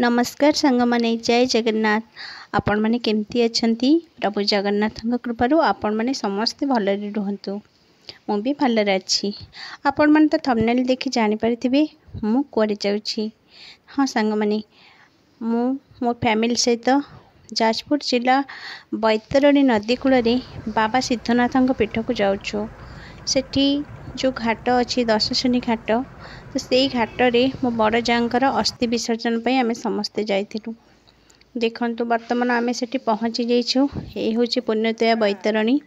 नमस्कार सांग माने जय जगन्नाथ। आपण माने केमती अछंती? प्रभु जगन्नाथଙ୍କ कृपाରୁ आपण माने समस्त भलरे रुहंतु। मु भी भलरे अछि। आपण माने त थंबनेल देखि जानि परिथिबे मु कोरे जाउछि। हां सांग माने मु मो फैमिली सहित जाजपुर जिला बैतरणी नदी कूल बाबा सिद्धनाथ पीठ को जाऊँ। सेठी जो घाट अच्छी दशशनी घाट तो से घाट रे मो बड़ जांकर अस्थि विसर्जन पे आमे समस्ते जाइथिलु। देखंतु वर्तमान आमे सेठी पहुंची जाइछु। ए होची पुण्यतया बैतरणी।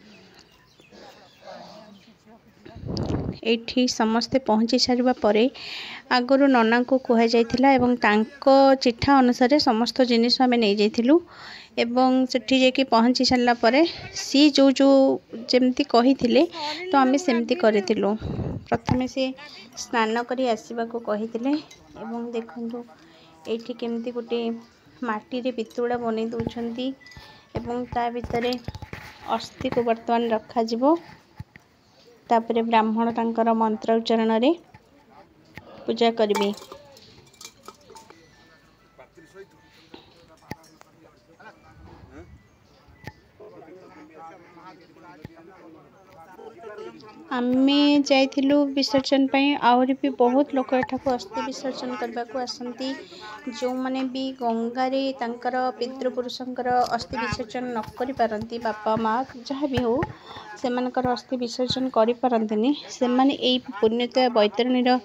एठी समस्ते पहुंची सारिबा परे आगरु नना को कह जाइथिला एवं तांको चिठा अनुसार समस्त जिनिस आमे नै जाइथिलु एवं सेठी जेकी पहुंची सारला परे सी जो जो जेमती कहिथिले तो आमे सेमती करिथिलु। प्रथमे से स्नान करी आसीबा को कहिथिले एवं देखंतु एठी केमती गोटे माटी रे पितुड़ा बनै दउछंती एवं ता भितरे अस्थि को वर्तमान रखा जिवो। तापरे ब्राह्मण तांकर मंत्र उच्चारण रे पूजा करबे। आमे जाइथिलु विसर्जन पई आहुरी भी बहुत लोक एठाको अस्थि विसर्जन करबा को आसंती। जो माने भी गंगा रे तांकर पितृपुरुषंकर अस्थि विसर्जन न करि पारंती बापा माँ जहाँ भी हो से मानकर अस्थि विसर्जन करि पारंतनी से माने एई पुण्यतया बैतरणी रो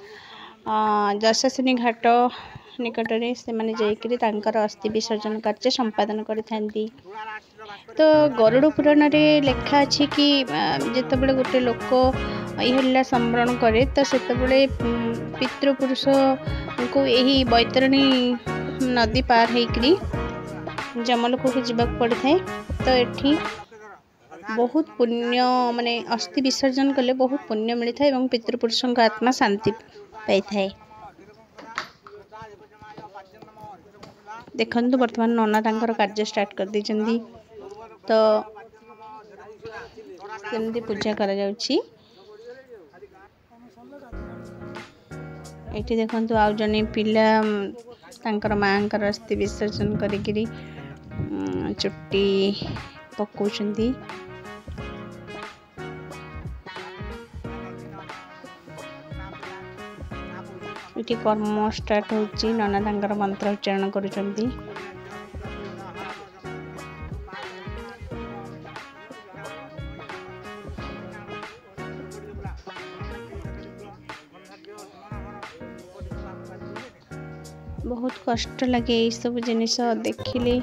दशशनी घाट निकट रे से माने जाइकरी तांकर अस्थि विसर्जन कार्य संपादन करिथांती। तो गरुड़ पुराण रे लेखा अछि कि जेतेबेले गोटे लोक इहल्ला संवरण करे तो सेतेबेले पितृपुरुष को एही बैतरणी नदी पार हेकरी जमलोक को जीवाक पड़े थाए। तो एठी बहुत पुण्य माने अस्थि विसर्जन कले बहुत पुण्य मिलता है एवं पितृपुरुषों का आत्मा शांति पाई थाए। देखंतु वर्तमान नना तांकर कार्य स्टार्ट कर दी तो केमती पूजा करा जाउछि। एठी देखंतु आउ जने पिला तांकर मांकर अस्थि विसर्जन करिगिरी चुट्टी पकोचंती। एठी कर्म स्टार्ट होची नना तांकर मंत्र उच्चारण करूचंती। बहुत कष्ट लगे ये सब जिनिस देखिले।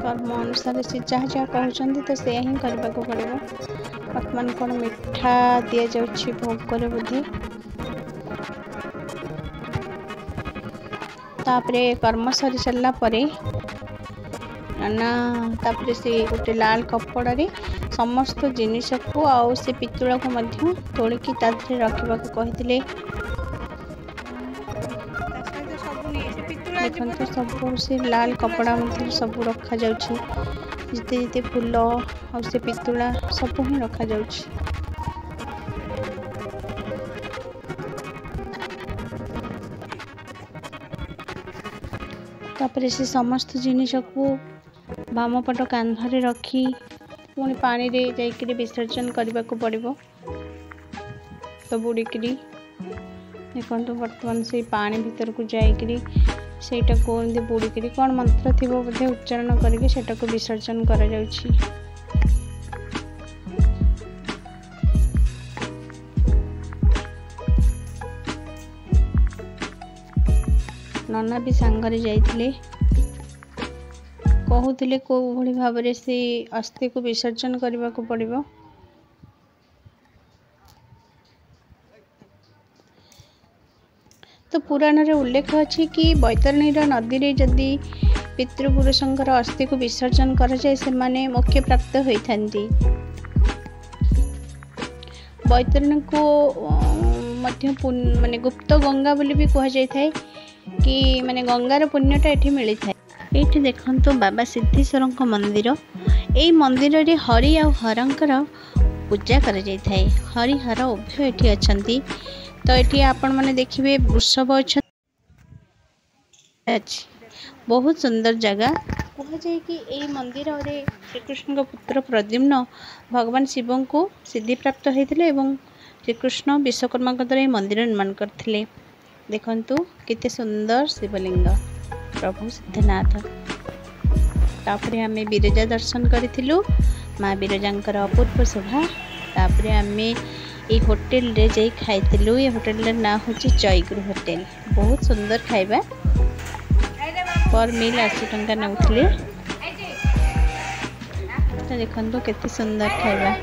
कर्म अनुसार से जहाँ जहाँ कहते तो से ही करने को पड़ो। वर्तमान कौन मिठा दि जाऊँगी भोग करे बुद्धि तापरे कर्म सरी सारा परे ना तापरे से गोटे लाल कपड़ा रे समस्त जिनिस को आउ से पितुला को मध्य तोड़िकी तादरे रखा कहते। देखते सब से लाल कपड़ा मतलब सब रखा जाउछि जिते जिते फूल और से पितुला सब ही रखा जाउछि। तापरे से समस्त जिनिस को बामपट कांधरे रखी पुणी पानी रे जाइकरी विसर्जन करने को पड़ो। तो बुड़िकी देखो वर्तमान से पानी भीतर को जाइकरी सेटा को बुड़िकी कौन मंत्र थी बोधे उच्चारण करके सेटा को विसर्जन करा जाउछि। नना भी सांगरे जाइथिले कहूले को भली भाव से अस्थि को विसर्जन करने को पड़ो। तो पुराण रे उल्लेख अछि कि बैतरणी नदी रे जदि पितृपुरुषंकर अस्थि को विसर्जन करा जाए से माने मोक्ष प्राप्त होइथांती। बैतरणी को मध्य माने गुप्त गंगा बोली भी कह जाय थाए कि माने गंगार पुण्यटा एठी मिली थाए। ये देखो बाबा सिद्धेश्वर मंदिर एई मंदिर रे हरि आ हरंकर पूजा कर जाय हरि हर उभय एठी अछंती। तो एठी आपण माने देखिबे वृषभ अछि बहुत सुंदर जगह कह जाए कि एई मंदिर रे श्री कृष्ण पुत्र प्रद्युम्न भगवान शिव को सिद्धि प्राप्त होइतिले एवं श्री कृष्ण विश्वकर्मा द्वारा एई मंदिर निर्माण करथिले। देखंतु केते सुंदर शिवलिंग प्रभु सिद्धनाथ। तापरे हमें बिरजा दर्शन करिथिलु माँ बिरजांकर अपूर्व शोभा। तापरे हमें ये होटेल रे जाई खाइथिलु। ये होटेल रे ना होची जयगुरु होटेल। बहुत सुंदर खाइबा पर मील 80 टंका नउथिले। तो देखंतु केते सुंदर खाइबा।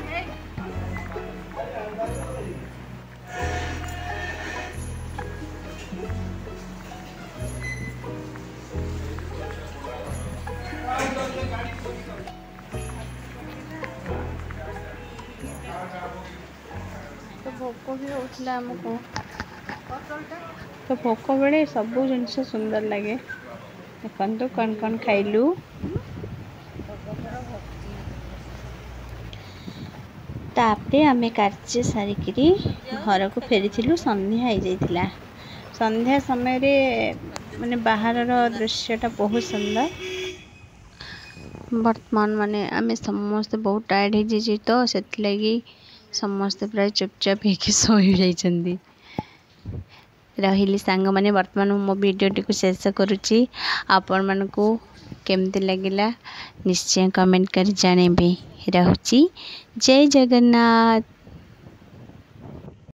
तो भोक भी होता आमको। तो भोक बेले सब जिनस सुंदर लगे। देखो कौन कौन खाइलु। तापरे आमे कार्य सारिकी घर को फेरी संध्या हो जाइथिला। संध्या समय रे माने बाहर दृश्यटा बहुत सुंदर। वर्तमान माने आमे समस्त बहुत टायर्ड हो जाइए तो से लगी समस्त प्राय चुपचाप होके सोई जाइछंदी। रहिली सांग माने वर्तमान मो वीडियो टी को शेष करूची। आपण मन को केमती लगिला निश्चय कमेंट कर जानेबे। रहूची जय जगन्नाथ।